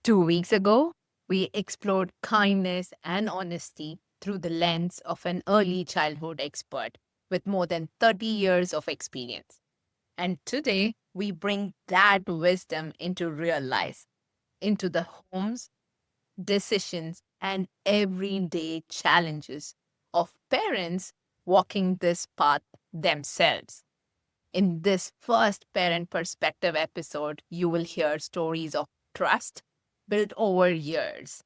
2 weeks ago, we explored kindness and honesty through the lens of an early childhood expert with more than 30 years of experience. And today, we bring that wisdom into real life, into the homes, decisions, and everyday challenges of parents walking this path themselves. In this first parent perspective episode, you will hear stories of trust built over years,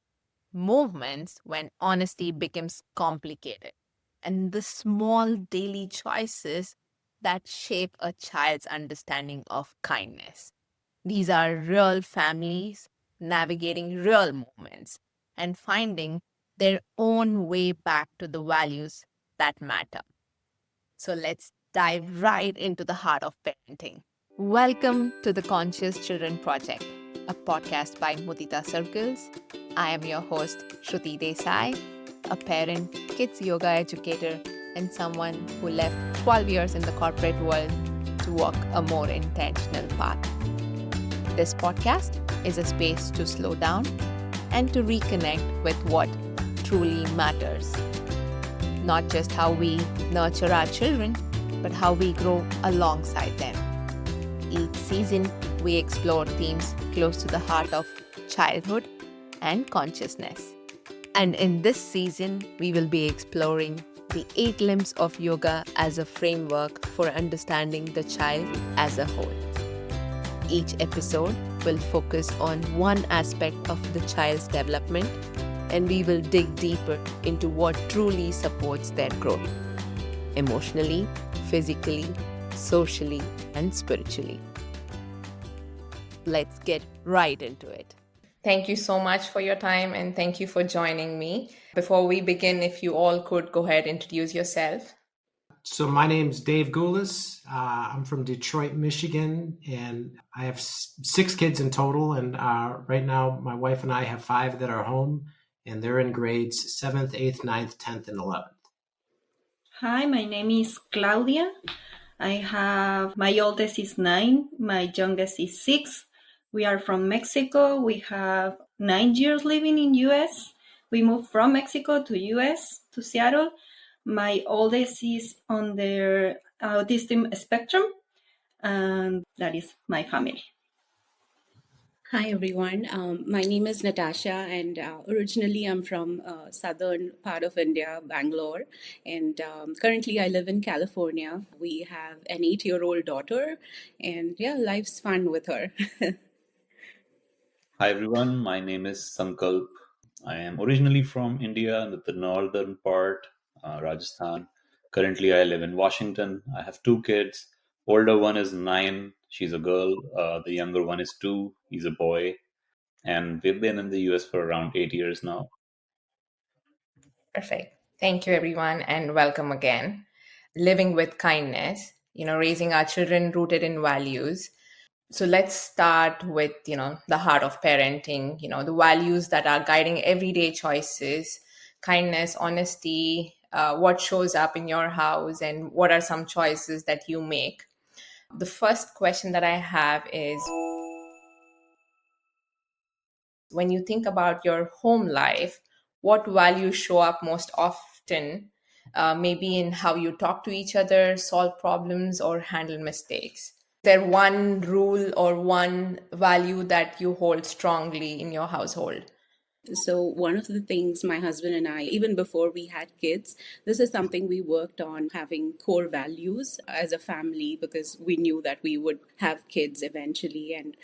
moments when honesty becomes complicated, and the small daily choices that shape a child's understanding of kindness. These are real families navigating real moments and finding their own way back to the values that matter. So let's dive right into the heart of parenting. Welcome to the Conscious Children Project, a podcast by Mudita Circles. I am your host, Shruti Desai, a parent, kids yoga educator, and someone who left 12 years in the corporate world to walk a more intentional path. This podcast is a space to slow down and to reconnect with what truly matters. Not just how we nurture our children, but how we grow alongside them. Each season, we explore themes close to the heart of childhood and consciousness. And in this season, we will be exploring the 8 limbs of yoga as a framework for understanding the child as a whole. Each episode will focus on one aspect of the child's development, and we will dig deeper into what truly supports their growth emotionally, physically, socially, and spiritually. Let's get right into it. Thank you so much for your time and thank you for joining me. Before we begin, if you all could go ahead and introduce yourself. So my name's Dave Goulas. I'm from Detroit, Michigan, and I have 6 kids in total. And right now, my wife and I have 5 that are home, and they're in grades 7th, 8th, 9th, 10th, and 11th. Hi, my name is Claudia. My oldest is 9, my youngest is 6. We are from Mexico. We have 9 years living in US. We moved from Mexico to US, to Seattle. My oldest is on the autism spectrum, and that is my family. Hi everyone, my name is Natasha and originally I'm from southern part of India, Bangalore, and currently I live in California. We have an 8-year-old daughter and yeah, life's fun with her. Hi everyone, my name is Sankalp. I am originally from India, the northern part, Rajasthan. Currently I live in Washington. I have 2 kids. Older one is 9, she's a girl. The younger one is 2, he's a boy. And we've been in the US for around 8 years now. Perfect. Thank you, everyone, and welcome again. Living with kindness, raising our children rooted in values. So let's start with, the heart of parenting, the values that are guiding everyday choices, kindness, honesty, what shows up in your house, and what are some choices that you make. The first question that I have is, when you think about your home life, what values show up most often, maybe in how you talk to each other, solve problems, or handle mistakes? Is there one rule or one value that you hold strongly in your household? So one of the things my husband and I, even before we had kids, this is something we worked on, having core values as a family, because we knew that we would have kids eventually. And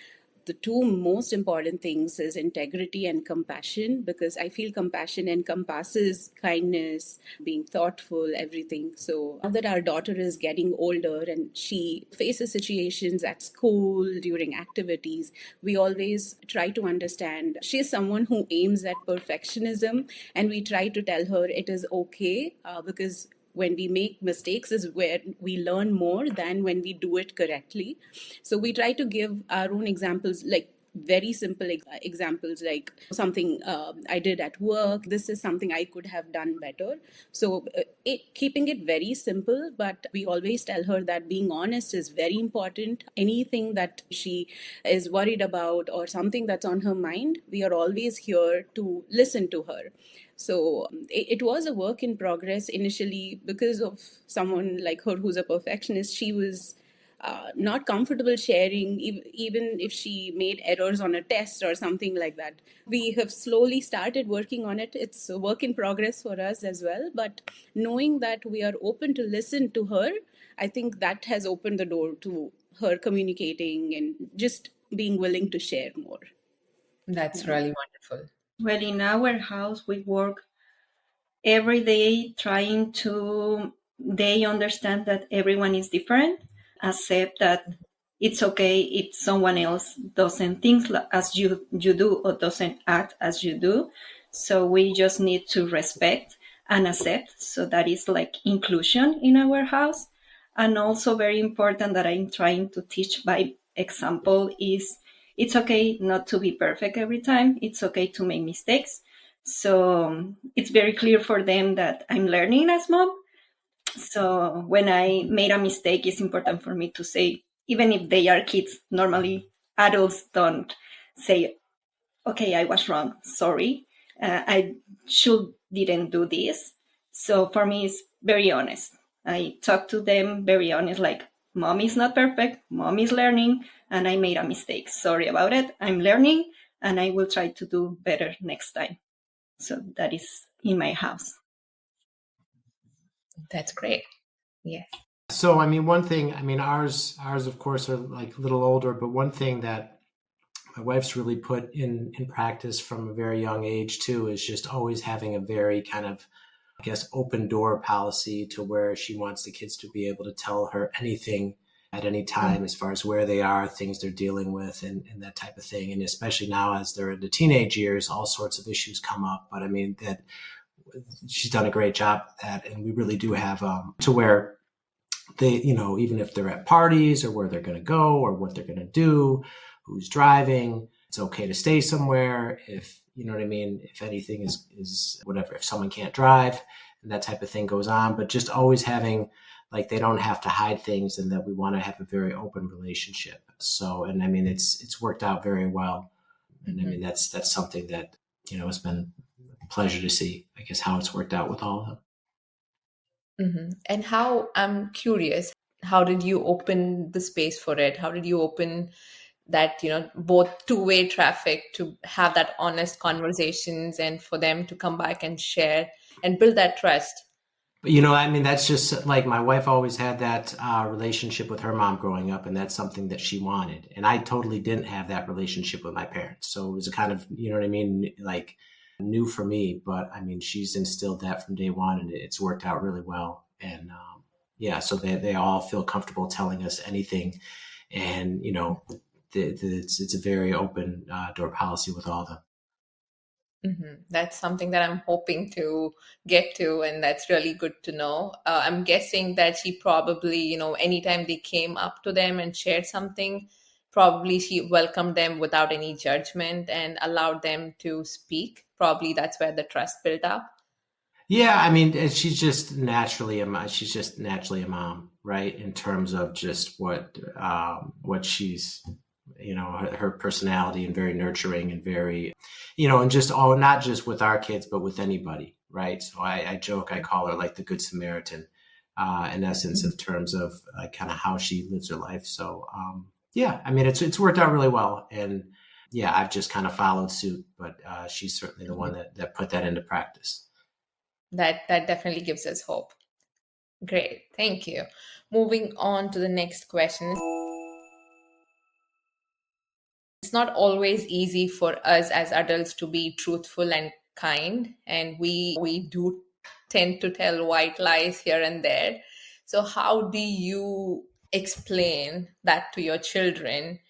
the 2 most important things is integrity and compassion, because I feel compassion encompasses kindness, being thoughtful, everything. So now that our daughter is getting older and she faces situations at school, during activities, we always try to understand she is someone who aims at perfectionism, and we try to tell her it is okay, because when we make mistakes is where we learn more than when we do it correctly. So we try to give our own examples, like very simple examples, like something I did at work. This is something I could have done better. So keeping it very simple, but we always tell her that being honest is very important. Anything that she is worried about or something that's on her mind, we are always here to listen to her. So it was a work in progress initially because of someone like her who's a perfectionist. She was not comfortable sharing, even if she made errors on a test or something like that. We have slowly started working on it. It's a work in progress for us as well. But knowing that we are open to listen to her, I think that has opened the door to her communicating and just being willing to share more. That's Yeah. really wonderful. Well, in our house, we work every day trying to they understand that everyone is different, accept that it's okay if someone else doesn't think as you do or doesn't act as you do. So we just need to respect and accept. So that is like inclusion in our house. And also very important that I'm trying to teach by example is it's okay not to be perfect every time. It's okay to make mistakes. So it's very clear for them that I'm learning as mom. So when I made a mistake, it's important for me to say, even if they are kids, normally adults don't say, okay, I was wrong. Sorry. I should didn't do this. So for me, it's very honest. I talk to them very honest, like mom is not perfect. Mom is learning and I made a mistake. Sorry about it. I'm learning and I will try to do better next time. So that is in my house. That's great. Yeah. So, I mean, one thing, I mean, ours, of course, are like a little older, but one thing that my wife's really put in practice from a very young age too is just always having a very kind of, I guess, open door policy to where she wants the kids to be able to tell her anything at any time as far as where they are, things they're dealing with, and that type of thing. And especially now as they're in the teenage years, all sorts of issues come up. But I mean, that she's done a great job at that. And we really do have to where they, even if they're at parties or where they're going to go or what they're going to do, who's driving, it's okay to stay somewhere. If, you know what I mean? If anything is whatever, if someone can't drive and that type of thing goes on, but just always having, like, they don't have to hide things and that we want to have a very open relationship. So, and I mean, it's worked out very well. And I mean, that's something that, it's been a pleasure to see, I guess, how it's worked out with all of them. And how, I'm curious, how did you open the space for it? How did you open that, both two-way traffic to have that honest conversations and for them to come back and share and build that trust? But, I mean, that's just like my wife always had that relationship with her mom growing up, and that's something that she wanted. And I totally didn't have that relationship with my parents. So it was a kind of, you know what I mean, like new for me. But I mean, she's instilled that from day one, and it's worked out really well. And yeah, so they all feel comfortable telling us anything. And, it's a very open door policy with all of them. That's something that I'm hoping to get to, and that's really good to know. I'm guessing that she probably, anytime they came up to them and shared something, probably she welcomed them without any judgment and allowed them to speak. Probably that's where the trust built up. Yeah, I mean, she's just naturally a mom. She's just naturally a mom, right? In terms of just what she's, her personality, and very nurturing and very, and just all, not just with our kids, but with anybody, right? So I joke, I call her like the Good Samaritan, in essence, of terms of kind of how she lives her life. So yeah, I mean, it's worked out really well, and yeah, I've just kind of followed suit, but she's certainly the one that put that into practice. That definitely gives us hope. Great, thank you. Moving on to the next question. It's not always easy for us as adults to be truthful and kind, and we do tend to tell white lies here and there. So how do you explain that to your children?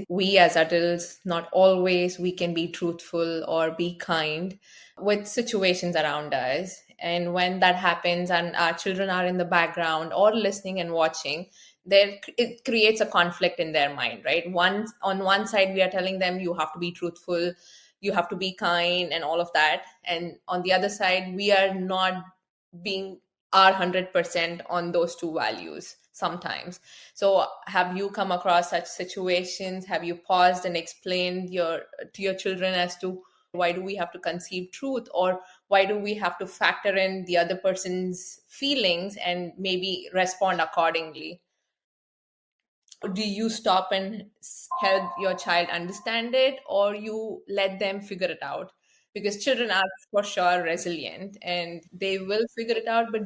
We as adults, not always we can be truthful or be kind with situations around us, and when that happens and our children are in the background or listening and watching, it creates a conflict in their mind, right? On one side we are telling them you have to be truthful, you have to be kind and all of that, and on the other side we are not being our 100% on those two values sometimes. So have you come across such situations? Have you paused and explained to your children as to why do we have to conceive truth, or why do we have to factor in the other person's feelings and maybe respond accordingly? Do you stop and help your child understand it, or you let them figure it out? Because children are for sure resilient and they will figure it out, but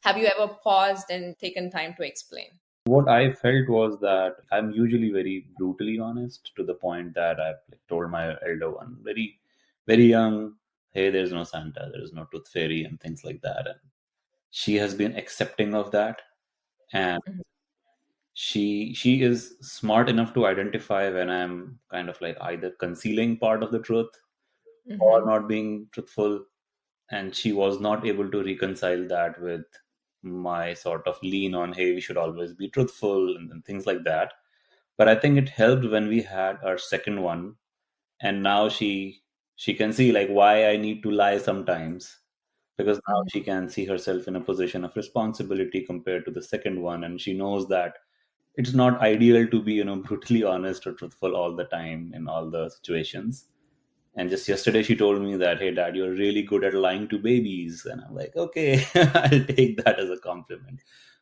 have you ever paused and taken time to explain? What I felt was that I'm usually very brutally honest, to the point that I've like told my elder one very, very young, hey, there's no Santa, there's no tooth fairy, and things like that. And she has been accepting of that, and Mhm. she is smart enough to identify when I'm kind of like either concealing part of the truth or Mhm. not being truthful. And she was not able to reconcile that with my sort of lean on, hey, we should always be truthful, and things like that. But I think it helped when we had our second one, and now she can see like why I need to lie sometimes, because now Mhm. she can see herself in a position of responsibility compared to the second one, and she knows that it's not ideal to be, brutally honest or truthful all the time in all the situations. And just yesterday, she told me that, hey, dad, you're really good at lying to babies. And I'm like, okay, I'll take that as a compliment.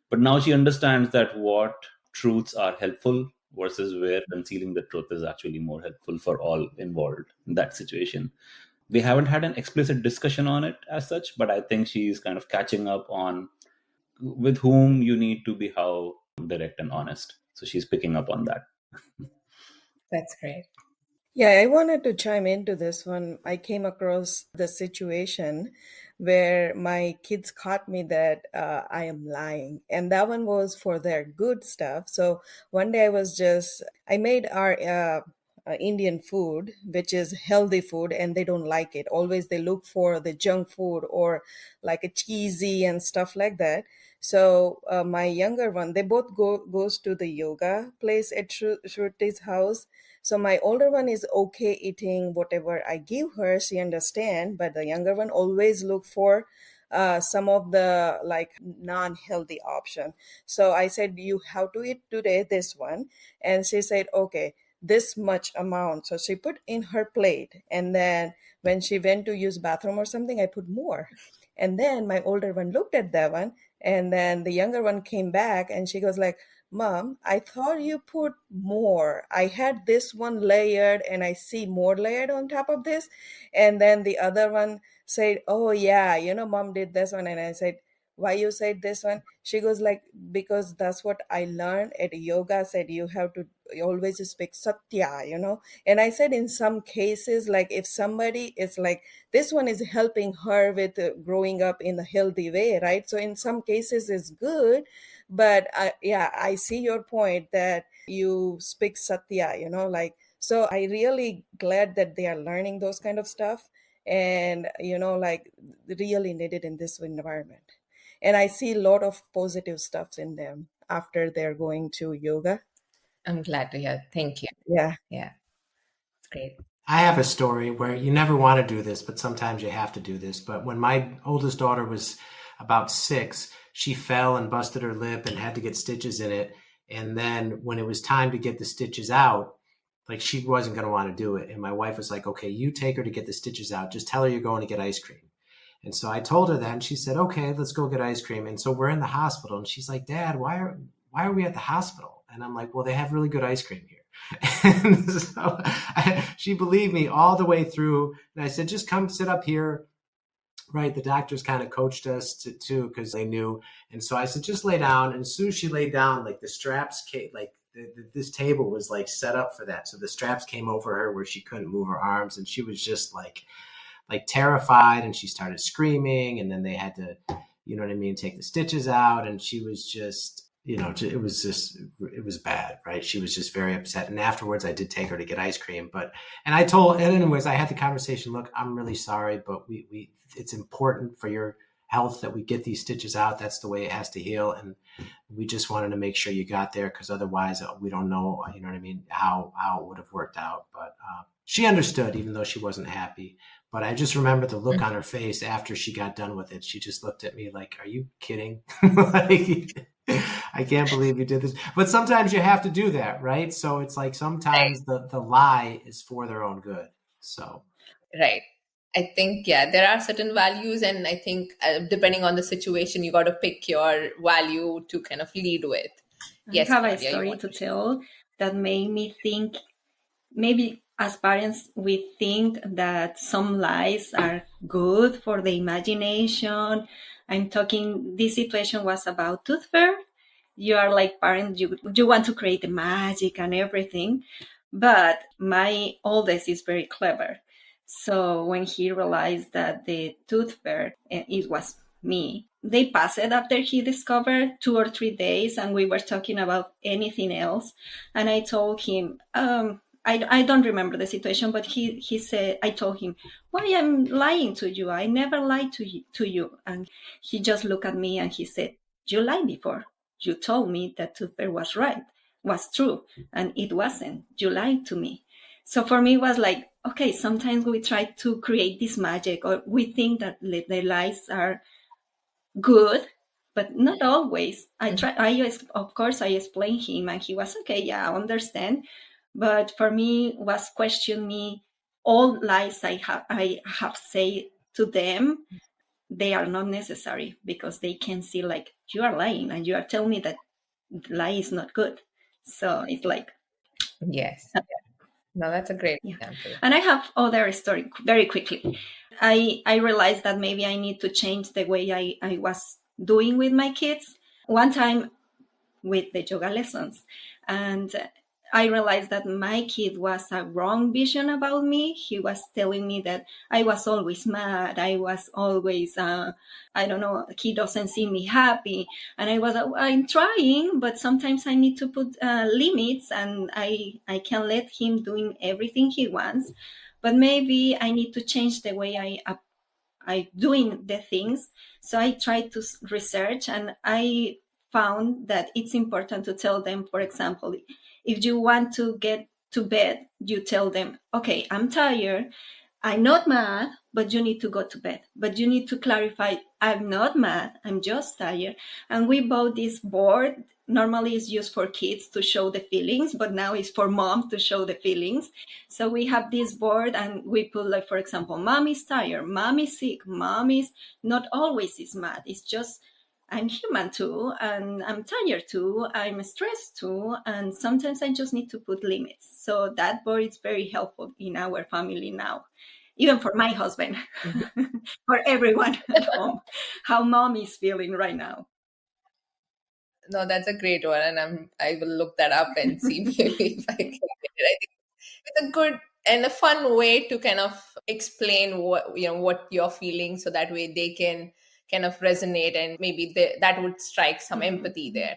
But now she understands that what truths are helpful versus where concealing the truth is actually more helpful for all involved in that situation. We haven't had an explicit discussion on it as such, but I think she's kind of catching up on with whom you need to be how direct and honest. So she's picking up on that. That's great. Yeah, I wanted to chime into this one. I came across the situation where my kids caught me that I am lying, and that one was for their good stuff. So one day I made our Indian food, which is healthy food, and they don't like it. Always they look for the junk food or like a cheesy and stuff like that. So my younger one, they both goes to the yoga place at Shruti's house. So my older one is okay eating whatever I give her, she understand, but the younger one always look for some of the like non-healthy option. So I said, you have to eat today this one, and she said, okay, this much amount. So she put in her plate, and then when she went to use bathroom or something, I put more. And then my older one looked at that one, and then the younger one came back, and she goes like, Mom, I thought you put more. I had this one layered and I see more layered on top of this. And then the other one said, oh, yeah, Mom did this one. And I said, why you said this one? She goes like, because that's what I learned at yoga. Said you have to always speak Satya. And I said, in some cases, like if somebody is like, this one is helping her with growing up in a healthy way, right? So in some cases, it's good, but yeah, I see your point that you speak Satya, like, so I really glad that they are learning those kind of stuff, and like really needed in this environment. And I see a lot of positive stuff in them after they're going to yoga. I'm glad to hear. Thank you. Yeah. Yeah, it's great. I have a story where you never want to do this, but sometimes you have to do this. But when my oldest daughter was about 6, she fell and busted her lip and had to get stitches in it. And then when it was time to get the stitches out, like she wasn't going to want to do it. And my wife was like, okay, you take her to get the stitches out. Just tell her you're going to get ice cream. And so I told her that, and she said, okay, let's go get ice cream. And so we're in the hospital, and she's like, Dad, why are we at the hospital? And I'm like, well, they have really good ice cream here. And so she believed me all the way through. And I said, just come sit up here. Right. The doctors kind of coached us too, because they knew. And so I said, just lay down. And as soon as she laid down, like the straps came, like this table was like set up for that. So the straps came over her where she couldn't move her arms. And she was just like terrified, and she started screaming, and then they had to, you know what I mean, take the stitches out. And she was just, it was bad, right? She was just very upset. And afterwards I did take her to get ice cream, and anyways, I had the conversation, look, I'm really sorry, but we it's important for your health that we get these stitches out. That's the way it has to heal. And we just wanted to make sure you got there, because otherwise we don't know, you know what I mean, how it would have worked out. But she understood, even though she wasn't happy. But I just remember the look on her face after she got done with it. She just looked at me like, "Are you kidding?" Like, I can't believe you did this. But sometimes you have to do that, right? So it's like sometimes the lie is for their own good. So Right. I think, yeah, there are certain values, and I think depending on the situation, you got to pick your value to kind of lead with. I Yes, have a Claudia, you story want to to share? tell that made me think maybe as parents we think that some lies are good for the imagination. I'm talking, this situation was about tooth fairy. You are like parents, you want to create the magic and everything, but my oldest is very clever. So when he realized that the tooth fairy, it was me, they passed it after he discovered 2 or 3 days, and we were talking about anything else. And I told him, I don't remember the situation, but he said, I told him, why I'm lying to you? I never lied to you. And he just looked at me and he said, you lied before. You told me that Toothpick was right, was true, and it wasn't. You lied to me. So for me, it was like, okay, sometimes we try to create this magic, or we think that the lies are good, but not always. Of course, I explained him, and he was okay. Yeah, I understand. But for me, was question me all lies I have said to them. They are not necessary because they can see like you are lying and you are telling me that lie is not good. So it's like, Yes. No, that's a great yeah. example. And I have other story very quickly. I realized that maybe I need to change the way I was doing with my kids. One time with the yoga lessons, and I realized that my kid was a wrong vision about me. He was telling me that I was always mad. I was always, I don't know, he doesn't see me happy. And I was, I'm trying, but sometimes I need to put limits, and I can let him doing everything he wants. But maybe I need to change the way I doing the things. So I tried to research, and I found that it's important to tell them, for example, if you want to get to bed, you tell them, okay, I'm tired. I'm not mad, but you need to go to bed. But you need to clarify, I'm not mad, I'm just tired. And we bought this board. Normally it's used for kids to show the feelings, but now it's for mom to show the feelings. So we have this board, and we put, like, for example, mom is tired, mom is sick, mom is not always is mad. It's just, I'm human too, and I'm tired too, I'm stressed too, and sometimes I just need to put limits. So that board is very helpful in our family now, even for my husband, for everyone at home, how mom is feeling right now. No, that's a great one, and I will look that up and see maybe if I can get it. I think it's a good and a fun way to kind of explain what you're feeling, so that way they can kind of resonate, and maybe that would strike some empathy there.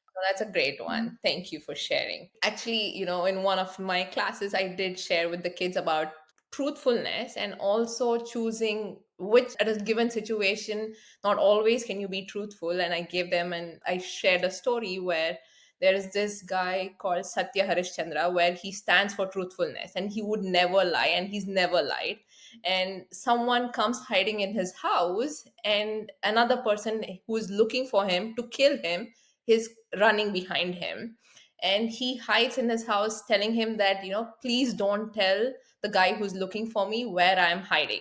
So that's a great one. Thank you for sharing. Actually, in one of my classes, I did share with the kids about truthfulness, and also choosing which, at a given situation, not always can you be truthful. And I gave them, and I shared a story where there is this guy called Satya Harishchandra, where he stands for truthfulness and he would never lie, and he's never lied. And someone comes hiding in his house, and another person who is looking for him to kill him is running behind him, and he hides in his house, telling him that, please don't tell the guy who's looking for me where I'm hiding.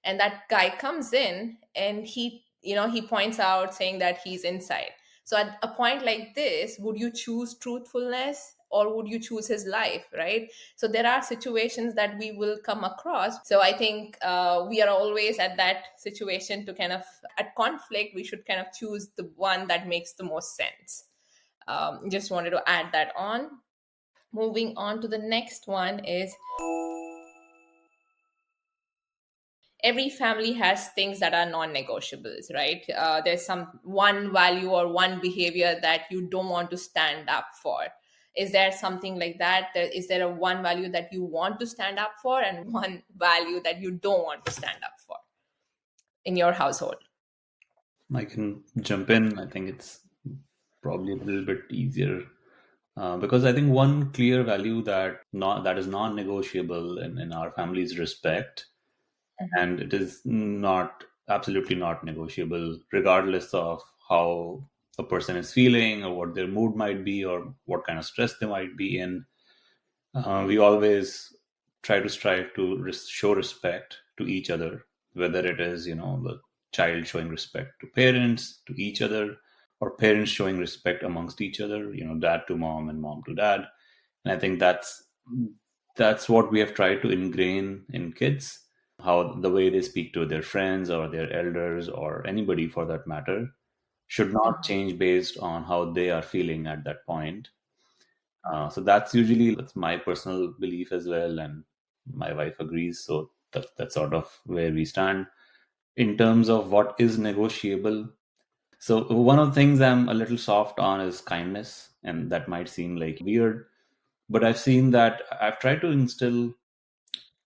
And that guy comes in, and he points out, saying that he's inside. So at a point like this, would you choose truthfulness, or would you choose his life, right? So there are situations that we will come across. So I think we are always at that situation to kind of, at conflict, we should kind of choose the one that makes the most sense. Just wanted to add that on. Moving on to the next one is, every family has things that are non-negotiables, right? There's some one value or one behavior that you don't want to stand up for. Is there something like that? Is there a one value that you want to stand up for, and one value that you don't want to stand up for in your household? I can jump in. I think it's probably a little bit easier because I think one clear value that is non-negotiable in our family is respect, and it is not absolutely not negotiable, regardless of how a person is feeling or what their mood might be or what kind of stress they might be in. We always try to strive to show respect to each other, whether it is, the child showing respect to parents, to each other, or parents showing respect amongst each other, dad to mom and mom to dad. And I think that's what we have tried to ingrain in kids, how the way they speak to their friends or their elders or anybody for that matter should not change based on how they are feeling at that point. So that's my personal belief as well, and my wife agrees. So that's sort of where we stand in terms of what is negotiable. So one of the things I'm a little soft on is kindness, and that might seem like weird, but I've tried to instill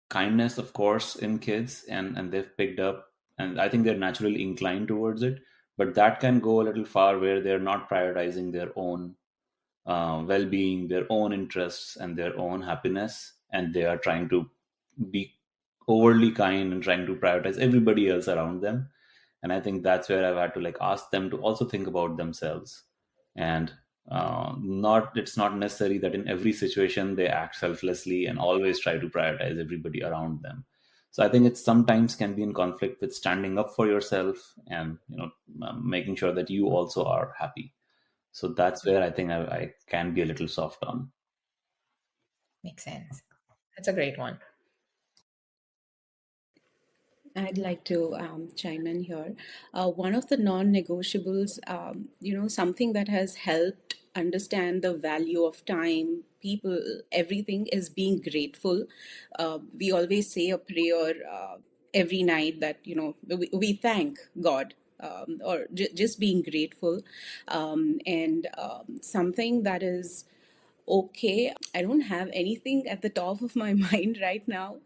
kindness, of course, in kids, and they've picked up, and I think they're naturally inclined towards it. But that can go a little far where they're not prioritizing their own well-being, their own interests, and their own happiness, and they are trying to be overly kind and trying to prioritize everybody else around them. And I think that's where I've had to ask them to also think about themselves, and not it's not necessary that in every situation they act selflessly and always try to prioritize everybody around them. So I think it sometimes can be in conflict with standing up for yourself and making sure that you also are happy. So that's where I think I can be a little soft on. Makes sense. That's a great one. I'd like to chime in here. One of the non-negotiables, something that has helped understand the value of time, people, everything is being grateful. We always say a prayer every night that, we thank God. Or just being grateful, and something that is okay. I don't have anything at the top of my mind right now,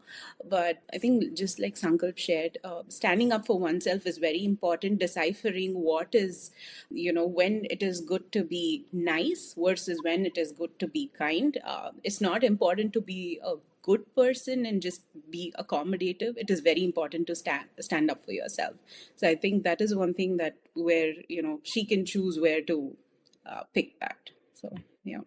but I think just like Sankalp shared, standing up for oneself is very important. Deciphering what is, when it is good to be nice versus when it is good to be kind. It's not important to be a good person and just be accommodative. It is very important to stand up for yourself. So I think that is one thing that where she can choose where to pick that. So yeah.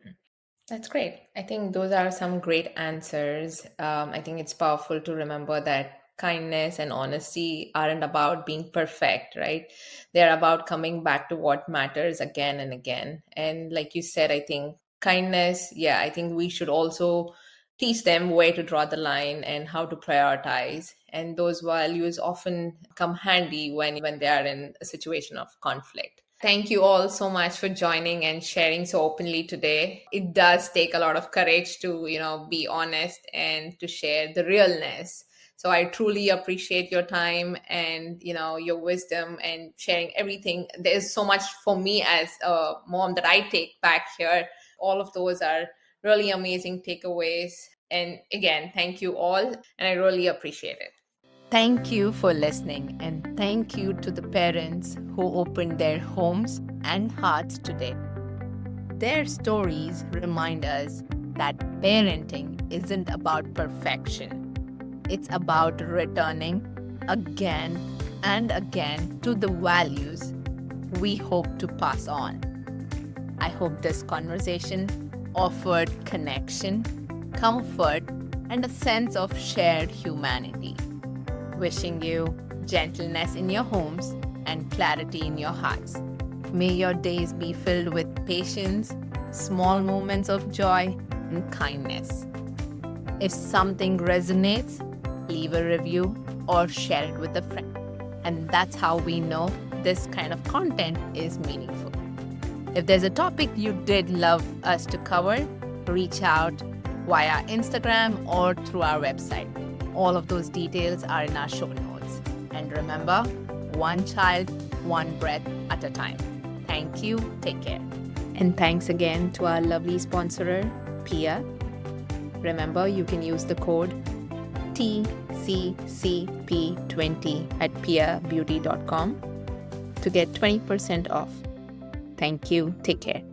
That's great. I think those are some great answers. I think it's powerful to remember that kindness and honesty aren't about being perfect, right? They're about coming back to what matters again and again. And like you said, I think kindness, yeah, I think we should also teach them where to draw the line and how to prioritize. And those values often come handy when they are in a situation of conflict. Thank you all so much for joining and sharing so openly today. It does take a lot of courage to, be honest and to share the realness. So I truly appreciate your time and, your wisdom and sharing everything. There's so much for me as a mom that I take back here. All of those are really amazing takeaways. And again, thank you all. And I really appreciate it. Thank you for listening, and thank you to the parents who opened their homes and hearts today. Their stories remind us that parenting isn't about perfection. It's about returning again and again to the values we hope to pass on. I hope this conversation offered connection, comfort, and a sense of shared humanity. Wishing you gentleness in your homes and clarity in your hearts. May your days be filled with patience, small moments of joy, and kindness. If something resonates, leave a review or share it with a friend. And that's how we know this kind of content is meaningful. If there's a topic you did love us to cover, reach out via Instagram or through our website. All of those details are in our show notes. And remember, one child, one breath at a time. Thank you. Take care. And thanks again to our lovely sponsor, Pia. Remember, you can use the code TCCP20 at piabeauty.com to get 20% off. Thank you. Take care.